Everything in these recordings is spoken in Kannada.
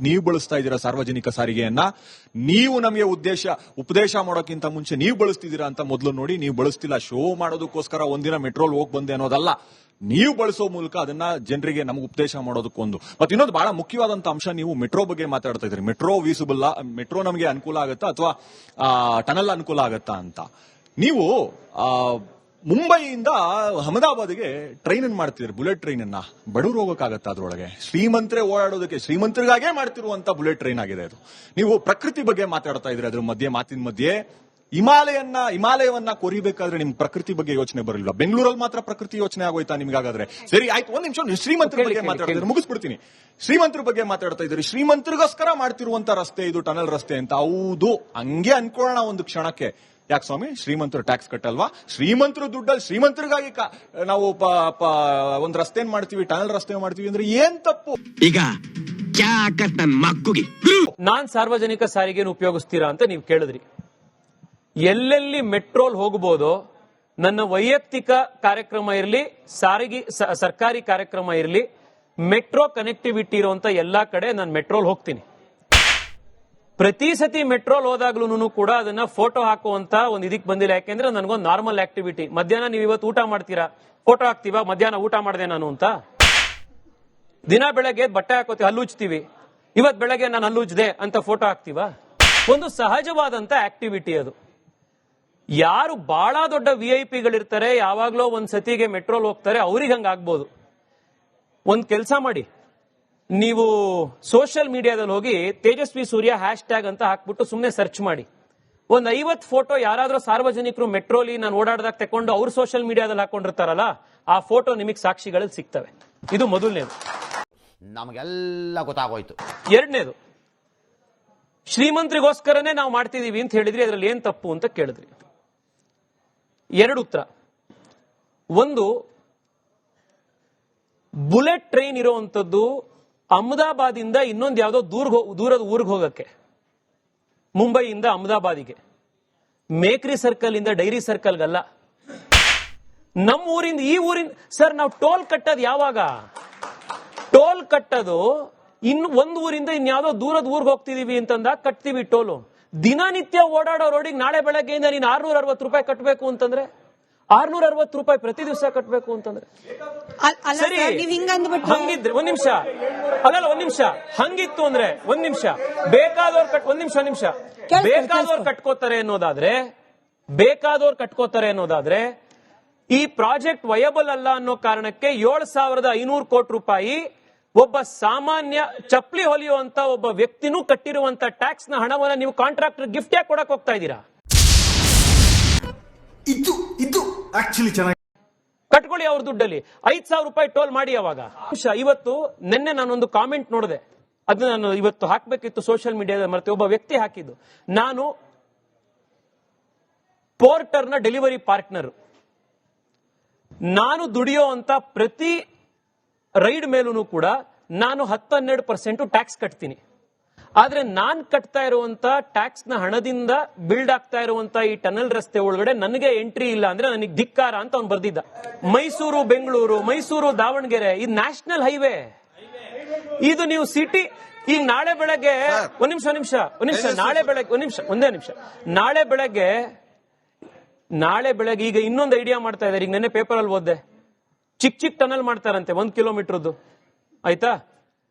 ನೀವು ಬಳಸ್ತಾ ಇದ್ದೀರಾ ಸಾರ್ವಜನಿಕ ಸಾರಿಗೆಯನ್ನ, ನೀವು ನಮಗೆ ಉಪದೇಶ ಮಾಡೋಕ್ಕಿಂತ ಮುಂಚೆ ನೀವು ಬಳಸ್ತಿದ್ದೀರಾ ಅಂತ ಮೊದಲು ನೋಡಿ. ನೀವು ಬಳಸ್ತಿಲ್ಲ, ಶೋ ಮಾಡೋದಕ್ಕೋಸ್ಕರ ಒಂದಿನ ಮೆಟ್ರೋಲ್ ಹೋಗಿ ಬಂದೆ ಅನ್ನೋದಲ್ಲ. ನೀವು ಬಳಸೋ ಮೂಲಕ ಅದನ್ನ ಜನರಿಗೆ ನಮಗೆ ಉಪದೇಶ ಮಾಡೋದಕ್ಕೊಂದು. ಮತ್ತೆ ಇನ್ನೊಂದು ಬಹಳ ಮುಖ್ಯವಾದಂತ ಅಂಶ, ನೀವು ಮೆಟ್ರೋ ಬಗ್ಗೆ ಮಾತಾಡ್ತಾ ಇದ್ರಿ. ಮೆಟ್ರೋ ವೀಸಬಲ್, ಮೆಟ್ರೋ ನಮಗೆ ಅನುಕೂಲ ಆಗತ್ತಾ ಅಥವಾ ಟನಲ್ ಅನುಕೂಲ ಆಗತ್ತಾ ಅಂತ. ನೀವು ಮುಂಬೈಯಿಂದ ಅಹಮದಾಬಾದ್ಗೆ ಟ್ರೈನ್ ಅನ್ನು ಮಾಡ್ತಿದ್ರಿ, ಬುಲೆಟ್ ಟ್ರೈನ್ ಅನ್ನ. ಬಡವರು ಹೋಗೋಕ್ಕಾಗತ್ತಾ ಅದ್ರೊಳಗೆ? ಶ್ರೀಮಂತರೇ ಓಡಾಡೋದಕ್ಕೆ, ಶ್ರೀಮಂತರಿಗಾಗೇ ಮಾಡ್ತಿರುವಂತ ಬುಲೆಟ್ ಟ್ರೈನ್ ಆಗಿದೆ ಅದು. ನೀವು ಪ್ರಕೃತಿ ಬಗ್ಗೆ ಮಾತಾಡ್ತಾ ಇದ್ರಿ, ಅದ್ರ ಮಾತಿನ ಮಧ್ಯೆ ಹಿಮಾಲಯವನ್ನ ಕೊರಿಬೇಕಾದ್ರೆ ನಿಮ್ ಪ್ರಕೃತಿ ಬಗ್ಗೆ ಯೋಚನೆ ಬರಲಿಲ್ಲ. ಬೆಂಗಳೂರಲ್ಲಿ ಮಾತ್ರ ಪ್ರಕೃತಿ ಯೋಚನೆ ಆಗೋಯ್ತಾ ನಿಮ್ಗಾಗಾದ್ರೆ? ಸರಿ ಆಯ್ತು, ಒಂದ್ ನಿಮಿಷ. ಶ್ರೀಮಂತರ ಬಗ್ಗೆ ಮಾತಾಡ್ತಾ ಇದ್ರೆ ಮುಗಿಸ್ಬಿಡ್ತೀನಿ. ಶ್ರೀಮಂತರ ಬಗ್ಗೆ ಮಾತಾಡ್ತಾ ಇದ್ರಿ, ಶ್ರೀಮಂತರಿಗೋಸ್ಕರ ಮಾಡ್ತಿರುವಂತ ರಸ್ತೆ ಇದು, ಟನಲ್ ರಸ್ತೆ ಅಂತ. ಹೌದು, ಹಂಗೆ ಅನ್ಕೊಳ್ಳೋಣ ಒಂದು ಕ್ಷಣಕ್ಕೆ. ಯಾಕೆ ಸ್ವಾಮಿ, ಶ್ರೀಮಂತರು ಟ್ಯಾಕ್ಸ್ ಕಟ್ಟಲ್ವಾ? ಶ್ರೀಮಂತರು ದುಡ್ಡಲ್ಲಿ ಶ್ರೀಮಂತರಿಗಾಗಿ ನಾವು ಒಂದು ರಸ್ತೆ ಮಾಡ್ತೀವಿ, ಟನಲ್ ರಸ್ತೆ ಮಾಡ್ತೀವಿ ಅಂದ್ರೆ ಏನ್ ತಪ್ಪು? ಈಗ ನಾನ್ ಸಾರ್ವಜನಿಕ ಸಾರಿಗೆಯನ್ನು ಉಪಯೋಗಿಸ್ತೀರಾ ಅಂತ ನೀವು ಕೇಳಿದ್ರಿ. ಎಲ್ಲೆಲ್ಲಿ ಮೆಟ್ರೋಲ್ ಹೋಗಬಹುದೋ, ನನ್ನ ವೈಯಕ್ತಿಕ ಕಾರ್ಯಕ್ರಮ ಇರಲಿ, ಸರ್ಕಾರಿ ಕಾರ್ಯಕ್ರಮ ಇರಲಿ, ಮೆಟ್ರೋ ಕನೆಕ್ಟಿವಿಟಿ ಇರುವಂತ ಎಲ್ಲಾ ಕಡೆ ನಾನು ಮೆಟ್ರೋಲ್ ಹೋಗ್ತೀನಿ. ಪ್ರತಿ ಸತಿ ಮೆಟ್ರೋಲ್ ಹೋದಾಗ್ಲೂ ಕೂಡ ಅದನ್ನ ಫೋಟೋ ಹಾಕುವಂತ ಒಂದು ಇದಕ್ಕೆ ಬಂದಿಲ್ಲ. ಯಾಕೆಂದ್ರೆ ನನಗೊಂದು ನಾರ್ಮಲ್ ಆಕ್ಟಿವಿಟಿ. ಮಧ್ಯಾಹ್ನ ನೀವು ಇವತ್ತು ಊಟ ಮಾಡ್ತೀರಾ, ಫೋಟೋ ಹಾಕ್ತೀವಾ ಮಧ್ಯಾಹ್ನ ಊಟ ಮಾಡಿದೆ ನಾನು ಅಂತ? ದಿನ ಬೆಳಗ್ಗೆ ಬಟ್ಟೆ ಹಾಕೋತೀವಿ, ಹಲ್ಲುಜ್ತೀವಿ. ಇವತ್ ಬೆಳಗ್ಗೆ ನಾನು ಹಲ್ಲುಜ್ದೆ ಅಂತ ಫೋಟೋ ಹಾಕ್ತೀವಾ? ಒಂದು ಸಹಜವಾದಂತ ಆಕ್ಟಿವಿಟಿ ಅದು. ಯಾರು ಬಹಳ ದೊಡ್ಡ VIP ಗಳಿರ್ತಾರೆ, ಯಾವಾಗ್ಲೋ ಒಂದ್ ಸತಿಗೆ ಮೆಟ್ರೋಲ್ ಹೋಗ್ತಾರೆ, ಅವ್ರಿಗೆ ಹಂಗಾಗ್ಬೋದು. ಒಂದ್ ಕೆಲಸ ಮಾಡಿ, ನೀವು ಸೋಷಿಯಲ್ ಮೀಡಿಯಾದಲ್ಲಿ ಹೋಗಿ ತೇಜಸ್ವಿ ಸೂರ್ಯ #, ಅಂತ ಹಾಕ್ಬಿಟ್ಟು ಸುಮ್ನೆ ಸರ್ಚ್ ಮಾಡಿ. ಒಂದ್ 50 ಫೋಟೋ ಯಾರಾದ್ರೂ ಸಾರ್ವಜನಿಕರು ಮೆಟ್ರೋಲಿ ನಾನು ಓಡಾಡ್ದಾಗ ತಕೊಂಡು ಅವ್ರು ಸೋಷಿಯಲ್ ಮೀಡಿಯಾದಲ್ಲಿ ಹಾಕೊಂಡಿರ್ತಾರಲ್ಲ, ಆ ಫೋಟೋ ನಿಮಗೆ ಸಾಕ್ಷಿಗಳಲ್ಲಿ ಸಿಗ್ತವೆ. ಇದು ಮೊದಲನೇದು. ನಮಗೆಲ್ಲ ಗೊತ್ತಾಗೋಯ್ತು. ಎರಡನೇದು, ಶ್ರೀಮಂತರಿಗೋಸ್ಕರನೇ ನಾವು ಮಾಡ್ತಿದೀವಿ ಅಂತ ಹೇಳಿದ್ರಿ, ಅದ್ರಲ್ಲಿ ಏನ್ ತಪ್ಪು ಅಂತ ಕೇಳಿದ್ರಿ. ಎರಡು ಉತ್ತರ. ಒಂದು, ಬುಲೆಟ್ ಟ್ರೈನ್ ಇರುವಂತದ್ದು ಅಹಮದಾಬಾದಿಂದ ಇನ್ನೊಂದು ಯಾವ್ದೋ ದೂರದ ಊರಿಗೆ ಹೋಗಕ್ಕೆ, ಮುಂಬೈಯಿಂದ ಅಹಮದಾಬಾದಿಗೆ, ಮೇಕ್ರಿ ಸರ್ಕಲ್ ಇಂದ ಡೈರಿ ಸರ್ಕಲ್ಗಲ್ಲ. ನಮ್ಮ ಊರಿಂದ ಈ ಊರಿಂದ ಸರ್ ನಾವು ಟೋಲ್ ಕಟ್ಟೋದು ಯಾವಾಗ? ಟೋಲ್ ಕಟ್ಟೋದು ಒಂದು ಊರಿಂದ ಇನ್ಯಾವುದೋ ದೂರದ ಊರಿಗೆ ಹೋಗ್ತಿದೀವಿ ಅಂತಂದಾಗ ಕಟ್ತೀವಿ ಟೋಲು. ದಿನನಿತ್ಯ ಓಡಾಡೋ ರೋಡಿಗೆ ನಾಳೆ ಬೆಳಗ್ಗೆಯಿಂದ ನೀನು 660 ರೂಪಾಯಿ ಕಟ್ಟಬೇಕು ಅಂತಂದ್ರೆ, 660 ರೂಪಾಯಿ ಪ್ರತಿ ದಿವಸ ಕಟ್ಟಬೇಕು ಅಂತಂದ್ರೆ ಸರಿ. ಹಂಗಿದ್ರೆ ಒಂದ್ ನಿಮಿಷ, ಅಲ್ಲಲ್ಲ ಒಂದ್ ನಿಮಿಷ, ಹಂಗಿತ್ತು ಅಂದ್ರೆ ಒಂದ್ ನಿಮಿಷ, ಬೇಕಾದವ್ರು ಕಟ್ಕೋತಾರೆ ಅನ್ನೋದಾದ್ರೆ ಈ ಪ್ರಾಜೆಕ್ಟ್ ವಯಬಲ್ ಅಲ್ಲ ಅನ್ನೋ ಕಾರಣಕ್ಕೆ 7,500 ಕೋಟಿ ರೂಪಾಯಿ ಒಬ್ಬ ಸಾಮಾನ್ಯ ಚಪ್ಪಲಿ ಹೊಲಿಯುವಂತ ಒಬ್ಬ ವ್ಯಕ್ತಿನೂ ಕಟ್ಟಿರುವಂತ ಟ್ಯಾಕ್ಸ್ ನ ಹಣವನ್ನ ನೀವು ಕಾಂಟ್ರಾಕ್ಟರ್ ಗಿಫ್ಟ್ ಯಾಕೆ ಕೊಡಕ್ ಹೋಗ್ತಾ ಇದ್ದೀರಾ? ಇದು ಆಕ್ಚುಲಿ ಚೆನ್ನಾಗಿ ಕಟ್ಕೊಳ್ಳಿ ಅವ್ರ ದುಡ್ಡಲ್ಲಿ 5,000 ರೂಪಾಯಿ ಟೋಲ್ ಮಾಡಿ. ಅವಾಗ ಇವತ್ತು ನಿನ್ನೆ ನಾನೊಂದು ಕಾಮೆಂಟ್ ನೋಡಿದೆ, ಅದು ನಾನು ಇವತ್ತು ಹಾಕ್ಬೇಕಿತ್ತು ಸೋಷಿಯಲ್ ಮೀಡಿಯಾದಲ್ಲಿ, ಮತ್ತೆ ಒಬ್ಬ ವ್ಯಕ್ತಿ ಹಾಕಿದ್ದು, ನಾನು ಪೋರ್ಟರ್ ನ ಡೆಲಿವರಿ ಪಾರ್ಟ್ನರ್, ನಾನು ದುಡಿಯೋ ಅಂತ ಪ್ರತಿ ರೈಡ್ ಮೇಲೂ ಕೂಡ ನಾನು 10-12% ಟ್ಯಾಕ್ಸ್ ಕಟ್ತೀನಿ. ಆದ್ರೆ ನಾನ್ ಕಟ್ತಾ ಇರುವಂತ ಟ್ಯಾಕ್ಸ್ ನ ಹಣದಿಂದ ಬಿಲ್ಡ್ ಆಗ್ತಾ ಇರುವಂತ ಈ ಟನಲ್ ರಸ್ತೆ ಒಳಗಡೆ ನನಗೆ ಎಂಟ್ರಿ ಇಲ್ಲ ಅಂದ್ರೆ ನನಗೆ ಧಿಕ್ಕಾರ ಅಂತ ಅವ್ನು ಬರ್ದಿದ್ದ. ಮೈಸೂರು ಬೆಂಗಳೂರು, ಮೈಸೂರು ದಾವಣಗೆರೆ, ಇದು ನ್ಯಾಷನಲ್ ಹೈವೇ. ಇದು ನೀವು ಸಿಟಿ. ಈಗ ನಾಳೆ ಬೆಳಗ್ಗೆ ನಾಳೆ ಬೆಳಗ್ಗೆ ಈಗ ಇನ್ನೊಂದು ಐಡಿಯಾ ಮಾಡ್ತಾ ಇದ್ದಾರೆ. ಈಗ ನೆನ್ನೆ ಪೇಪರ್ ಅಲ್ಲಿ ಓದ್ದೆ, ಚಿಕ್ಕ ಟನಲ್ ಮಾಡ್ತಾರಂತೆ 1 ಕಿಲೋಮೀಟರ್ದು. ಆಯ್ತಾ,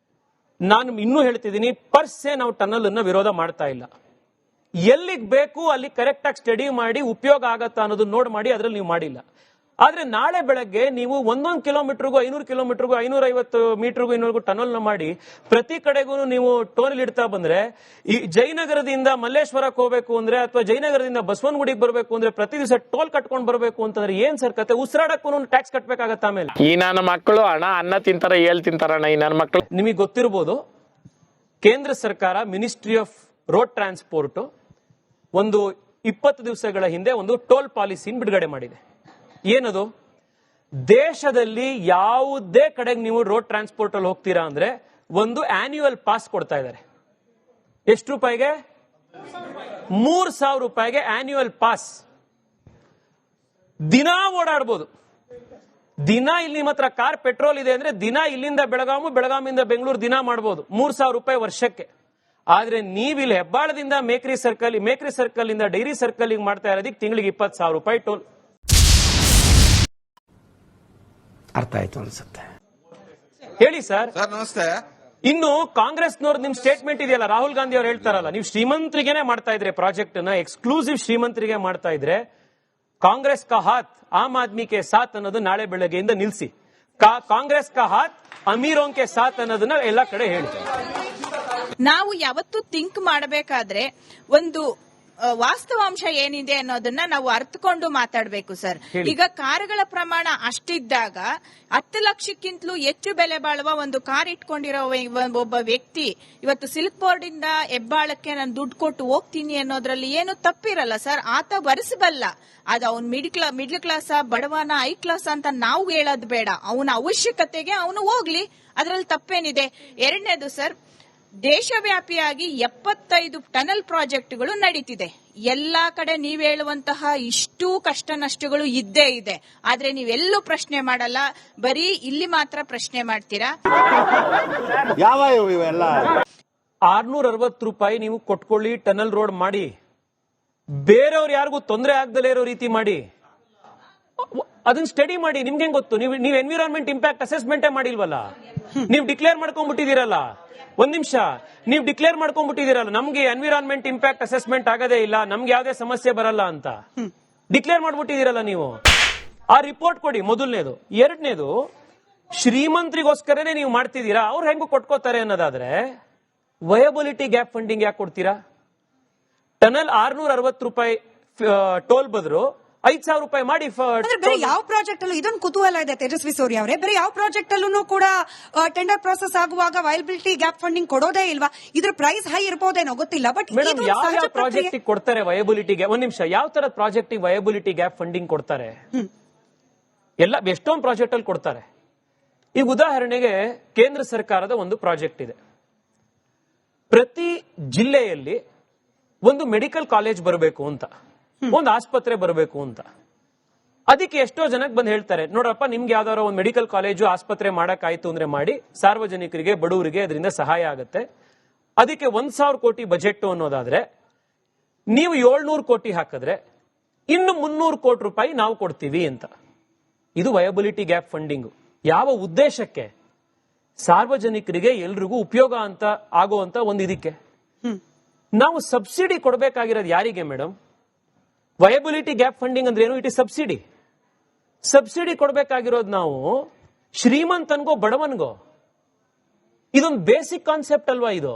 ನಾನು ಇನ್ನೂ ಹೇಳ್ತಿದ್ದೀನಿ, ಪರ್ಸೆ ನಾವು ಟನಲ್ ಅನ್ನ ವಿರೋಧ ಮಾಡ್ತಾ ಇಲ್ಲ. ಎಲ್ಲಿಗೆ ಬೇಕು ಅಲ್ಲಿ ಕರೆಕ್ಟ್ ಆಗಿ ಸ್ಟಡಿ ಮಾಡಿ ಉಪಯೋಗ ಆಗತ್ತಾ ಅನ್ನೋದು ನೋಡ್ ಮಾಡಿ, ಅದ್ರಲ್ಲಿ ನೀವು ಮಾಡಿಲ್ಲ. ಆದ್ರೆ ನಾಳೆ ಬೆಳಗ್ಗೆ ನೀವು 1 ಕಿಲೋಮೀಟರ್ಗೂ 500 ಕಿಲೋಮೀಟರ್ಗೂ 550 ಮೀಟರ್ಗೂ ಇನ್ನೂರ್ಗೂ ಟನಲ್ ನ ಮಾಡಿ ಪ್ರತಿ ಕಡೆಗೂ ನೀವು ಟೋಲ್ ಇಡ್ತಾ ಬಂದ್ರೆ, ಈ ಜಯನಗರದಿಂದ ಮಲ್ಲೇಶ್ವರಕ್ಕೆ ಹೋಗ್ಬೇಕು ಅಂದ್ರೆ ಅಥವಾ ಜಯನಗರದಿಂದ ಬಸವನಗುಡಿಗೆ ಬರಬೇಕು ಅಂದ್ರೆ ಪ್ರತಿ ದಿವಸ ಟೋಲ್ ಕಟ್ಕೊಂಡು ಬರಬೇಕು ಅಂತಂದ್ರೆ ಏನ್ ಸರ್ ಕತೆ? ಉಸಿರಾಡಕ್ಕೂ ಟ್ಯಾಕ್ಸ್ ಕಟ್ಬೇಕಾಗತ್ತ? ಆಮೇಲೆ ಈ ನನ್ನ ಮಕ್ಕಳು ಅನ್ನ ತಿಂತಾರ, ತಿಂತಾರಣ್ಣ ಈ ನನ್ನ ಮಕ್ಕಳು. ನಿಮಗೆ ಗೊತ್ತಿರಬಹುದು, ಕೇಂದ್ರ ಸರ್ಕಾರ ಮಿನಿಸ್ಟ್ರಿ ಆಫ್ ರೋಡ್ ಟ್ರಾನ್ಸ್ಪೋರ್ಟ್ ಒಂದು 20 ದಿವಸಗಳ ಹಿಂದೆ ಒಂದು ಟೋಲ್ ಪಾಲಿಸಿ ಬಿಡುಗಡೆ ಮಾಡಿದೆ. ಏನದು? ದೇಶದಲ್ಲಿ ಯಾವುದೇ ಕಡೆಗೆ ನೀವು ರೋಡ್ ಟ್ರಾನ್ಸ್ಪೋರ್ಟ್ ಅಲ್ಲಿ ಹೋಗ್ತೀರಾ ಅಂದ್ರೆ ಒಂದು ಆನ್ಯುವಲ್ ಪಾಸ್ ಕೊಡ್ತಾ ಇದ್ದಾರೆ. ಎಷ್ಟು ರೂಪಾಯಿಗೆ? 3,000 ರೂಪಾಯಿಗೆ ಆನ್ಯುವಲ್ ಪಾಸ್. ದಿನ ಓಡಾಡಬಹುದು. ದಿನ ಇಲ್ಲಿ ನಿಮ್ಮ ಹತ್ರ ಕಾರ್ ಪೆಟ್ರೋಲ್ ಇದೆ ಅಂದ್ರೆ ದಿನ ಇಲ್ಲಿಂದ ಬೆಳಗಾಮಿಂದ ಬೆಂಗಳೂರು ದಿನ ಮಾಡಬಹುದು, 3,000 ರೂಪಾಯಿ ವರ್ಷಕ್ಕೆ. ಆದ್ರೆ ನೀವಿಲ್ಲಿ ಹೆಬ್ಬಾಳದಿಂದ ಮೇಕ್ರಿ ಸರ್ಕಲ್ ಇಂದ ಡೈರಿ ಸರ್ಕಲ್ ಮಾಡ್ತಾ ಇರೋದಕ್ಕೆ ತಿಂಗಳಿಗೆ 20,000 ರೂಪಾಯಿ ಟೋಲ್. ಅರ್ಥ ಆಯ್ತು ಅನ್ಸುತ್ತೆ. ಹೇಳಿ ಸರ್. ನಮಸ್ತೆ. ಇನ್ನು ಕಾಂಗ್ರೆಸ್ನವ್ರು ನಿಮ್ ಸ್ಟೇಟ್ಮೆಂಟ್ ಇದೆಯಲ್ಲ, ರಾಹುಲ್ ಗಾಂಧಿ ಅವ್ರು ಹೇಳ್ತಾರಲ್ಲ, ನೀವು ಶ್ರೀಮಂತರಿಗೇನೆ ಮಾಡ್ತಾ ಇದ್ರೆ ಪ್ರಾಜೆಕ್ಟ್ ನ, ಎಕ್ಸ್ಕ್ಲೂಸಿವ್ ಶ್ರೀಮಂತರಿಗೆ ಮಾಡ್ತಾ ಇದ್ರೆ ಕಾಂಗ್ರೆಸ್ ಕಾ ಹಾತ್ ಆಮ್ ಆದ್ಮಿ ಕೆ ಸಾಥ್ ಅನ್ನೋದು ನಾಳೆ ಬೆಳಗ್ಗೆಯಿಂದ ನಿಲ್ಸಿ. ಕಾಂಗ್ರೆಸ್ ಕಾ ಹಾತ್ ಅಮೀರೋಂ ಕೆ ಸಾಥ್ ಅನ್ನೋದನ್ನ ಎಲ್ಲಾ ಕಡೆ ಹೇಳಿ. ನಾವು ಯಾವತ್ತೂ ಥಿಂಕ್ ಮಾಡಬೇಕಾದ್ರೆ ಒಂದು ವಾಸ್ತವಾಂಶ ಏನಿದೆ ಅನ್ನೋದನ್ನ ನಾವು ಅರ್ಥಕೊಂಡು ಮಾತಾಡಬೇಕು ಸರ್. ಈಗ ಕಾರುಗಳ ಪ್ರಮಾಣ ಅಷ್ಟಿದ್ದಾಗ 10 ಲಕ್ಷಕ್ಕಿಂತಲೂ ಹೆಚ್ಚು ಬೆಲೆ ಬಾಳುವ ಒಂದು ಕಾರ್ ಇಟ್ಕೊಂಡಿರೋ ಒಬ್ಬ ವ್ಯಕ್ತಿ ಇವತ್ತು ಸಿಲ್ಕ್ ಬೋರ್ಡ್ ಇಂದ ಹೆಬ್ಬಾಳಕ್ಕೆ ನಾನು ದುಡ್ಡು ಕೊಟ್ಟು ಹೋಗ್ತೀನಿ ಅನ್ನೋದ್ರಲ್ಲಿ ಏನು ತಪ್ಪಿರಲ್ಲ ಸರ್. ಆತ ಭರಿಸಬಲ್ಲ. ಅದು ಅವ್ನ್ ಮಿಡ್ಲ್ ಕ್ಲಾಸ್ ಬಡವನ ಹೈ ಕ್ಲಾಸ್ ಅಂತ ನಾವು ಹೇಳೋದು ಬೇಡ. ಅವನ ಅವಶ್ಯಕತೆಗೆ ಅವನು ಹೋಗ್ಲಿ, ಅದರಲ್ಲಿ ತಪ್ಪೇನಿದೆ. ಎರಡನೇದು ಸರ್, ದೇಶವ್ಯಾಪಿಯಾಗಿ 75 ಟನಲ್ ಪ್ರಾಜೆಕ್ಟ್ಗಳು ನಡೀತಿದೆ. ಎಲ್ಲಾ ಕಡೆ ನೀವ್ ಹೇಳುವಂತಹ ಇಷ್ಟು ಕಷ್ಟ ನಷ್ಟಗಳು ಇದ್ದೇ ಇದೆ. ಆದ್ರೆ ನೀವೆಲ್ಲೂ ಪ್ರಶ್ನೆ ಮಾಡಲ್ಲ, ಬರೀ ಇಲ್ಲಿ ಮಾತ್ರ ಪ್ರಶ್ನೆ ಮಾಡ್ತೀರಾ. ಯಾವ ಇವೆಲ್ಲ 660 ರೂಪಾಯಿ ನೀವು ಕೊಟ್ಕೊಳ್ಳಿ, ಟನಲ್ ರೋಡ್ ಮಾಡಿ, ಬೇರೆಯವ್ರು ಯಾರಿಗೂ ತೊಂದರೆ ಆಗದಲೇ ಇರೋ ರೀತಿ ಮಾಡಿ, ಅದನ್ನ ಸ್ಟಡಿ ಮಾಡಿ. ನಿಮ್ಗೆ ಹೆಂಗ್ ಗೊತ್ತು? ನೀವು ಎನ್ವಿರಾನ್ಮೆಂಟ್ ಇಂಪ್ಯಾಕ್ಟ್ ಅಸೆಸ್ಮೆಂಟೇ ಮಾಡಿಲ್ವಲ್ಲ, ನೀವು ಡಿಕ್ಲೇರ್ ಮಾಡ್ಕೊಂಡ್ಬಿಟ್ಟಿದ್ದೀರಲ್ಲ. ಒಂದ್ ನಿಮಿಷ, ನೀವು ಡಿಕ್ಲೇರ್ ಮಾಡ್ಕೊಂಡ್ಬಿಟ್ಟಿದ್ದೀರಲ್ಲ, ನಮ್ಗೆ ಎನ್ವಿರಾನ್ಮೆಂಟ್ ಇಂಪ್ಯಾಕ್ಟ್ ಅಸೆಸ್ಮೆಂಟ್ ಆಗದೇ ಇಲ್ಲ, ನಮ್ಗೆ ಯಾವ್ದೇ ಸಮಸ್ಯೆ ಬರಲ್ಲ ಅಂತ ಡಿಕ್ಲೇರ್ ಮಾಡ್ಬಿಟ್ಟಿದ್ದೀರಲ್ಲ ನೀವು. ಆ ರಿಪೋರ್ಟ್ ಕೊಡಿ, ಮೊದಲನೇದು. ಎರಡನೇದು, ಶ್ರೀಮಂತರಿಗೋಸ್ಕರನೇ ನೀವು ಮಾಡ್ತಿದ್ದೀರಾ, ಅವ್ರು ಹೆಂಗು ಕೊಟ್ಕೋತಾರೆ ಅನ್ನೋದಾದ್ರೆ ವಯಬಿಲಿಟಿ ಗ್ಯಾಪ್ ಫಂಡಿಂಗ್ ಯಾಕೆ ಕೊಡ್ತೀರಾ? ಟನಲ್ 660 ರೂಪಾಯಿ ಟೋಲ್ ಬದಲು 5,000 ರೂಪಾಯಿ ಮಾಡಿ. ಬೇರೆ ಯಾವ ಪ್ರಾಜೆಕ್ಟ್ ಅಲ್ಲೂ ಇದೊಂದು ಕುತೂಹಲ ಇದೆ ತೇಜಸ್ವಿ ಸೂರ್ಯ ಅವರೇ, ಬೇರೆ ಯಾವ ಪ್ರಾಜೆಕ್ಟ್ ಅಲ್ಲೂ ಕೂಡ ಟೆಂಡರ್ ಪ್ರೋಸೆಸ್ ಆಗುವಾಗ ವಯಬಿಲಿಟಿ ಗ್ಯಾಪ್ ಫಂಡಿಂಗ್ ಕೊಡೋದೇ ಇಲ್ವಾ? ಇದ್ರ ಪ್ರೈಸ್ ಹೈ ಇರ್ಬೋದೇನೋ ಗೊತ್ತಿಲ್ಲ, ಬಟ್ ಮೇಡಮ್ ಯಾವ ಪ್ರಾಜೆಕ್ಟ್ ಕೊಡ್ತಾರೆ ವಯಬಿಲಿಟಿಗೆ? ಒಂದ್ ನಿಮಿಷ, ಯಾವ ತರ ಪ್ರಾಜೆಕ್ಟ್ ವಯಬಿಲಿಟಿ ಗ್ಯಾಪ್ ಫಂಡಿಂಗ್ ಕೊಡ್ತಾರೆ? ಎಲ್ಲ ಎಷ್ಟೊಂದು ಪ್ರಾಜೆಕ್ಟ್ ಅಲ್ಲಿ ಕೊಡ್ತಾರೆ. ಈಗ ಉದಾಹರಣೆಗೆ ಕೇಂದ್ರ ಸರ್ಕಾರದ ಒಂದು ಪ್ರಾಜೆಕ್ಟ್ ಇದೆ. ಪ್ರತಿ ಜಿಲ್ಲೆಯಲ್ಲಿ ಒಂದು ಮೆಡಿಕಲ್ ಕಾಲೇಜ್ ಬರಬೇಕು ಅಂತ, ಒಂದು ಆಸ್ಪತ್ರೆ ಬರಬೇಕು ಅಂತ. ಅದಕ್ಕೆ ಎಷ್ಟೋ ಜನಕ್ಕೆ ಬಂದು ಹೇಳ್ತಾರೆ, ನೋಡ್ರಪ್ಪ ನಿಮ್ಗೆ ಯಾವ್ದಾರ ಒಂದು ಮೆಡಿಕಲ್ ಕಾಲೇಜು ಆಸ್ಪತ್ರೆ ಮಾಡಕ್ಕಾಯ್ತು ಅಂದ್ರೆ ಮಾಡಿ, ಸಾರ್ವಜನಿಕರಿಗೆ ಬಡವರಿಗೆ ಅದರಿಂದ ಸಹಾಯ ಆಗುತ್ತೆ. ಅದಕ್ಕೆ 1,000 ಕೋಟಿ ಬಜೆಟ್ ಅನ್ನೋದಾದ್ರೆ ನೀವು 700 ಕೋಟಿ ಹಾಕಿದ್ರೆ ಇನ್ನು 300 ಕೋಟಿ ರೂಪಾಯಿ ನಾವು ಕೊಡ್ತೀವಿ ಅಂತ. ಇದು ವಯಬಿಲಿಟಿ ಗ್ಯಾಪ್ ಫಂಡಿಂಗ್. ಯಾವ ಉದ್ದೇಶಕ್ಕೆ? ಸಾರ್ವಜನಿಕರಿಗೆ ಎಲ್ರಿಗೂ ಉಪಯೋಗ ಅಂತ ಆಗುವಂತ ಒಂದು ಇದಕ್ಕೆ. ನಾವು ಸಬ್ಸಿಡಿ ಕೊಡಬೇಕಾಗಿರೋದು ಯಾರಿಗೆ ಮೇಡಮ್? ವಯಬಿಲಿಟಿ ಗ್ಯಾಪ್ ಫಂಡಿಂಗ್ ಅಂದ್ರೆ ಏನು? It is subsidy. ಸಬ್ಸಿಡಿ ಕೊಡಬೇಕಾಗಿರೋದು ನಾವು ಶ್ರೀಮಂತನ್ಗೋ ಬಡವನ್ಗೋ? ಇದೊಂದು ಬೇಸಿಕ್ ಕಾನ್ಸೆಪ್ಟ್ ಅಲ್ವಾ ಇದು?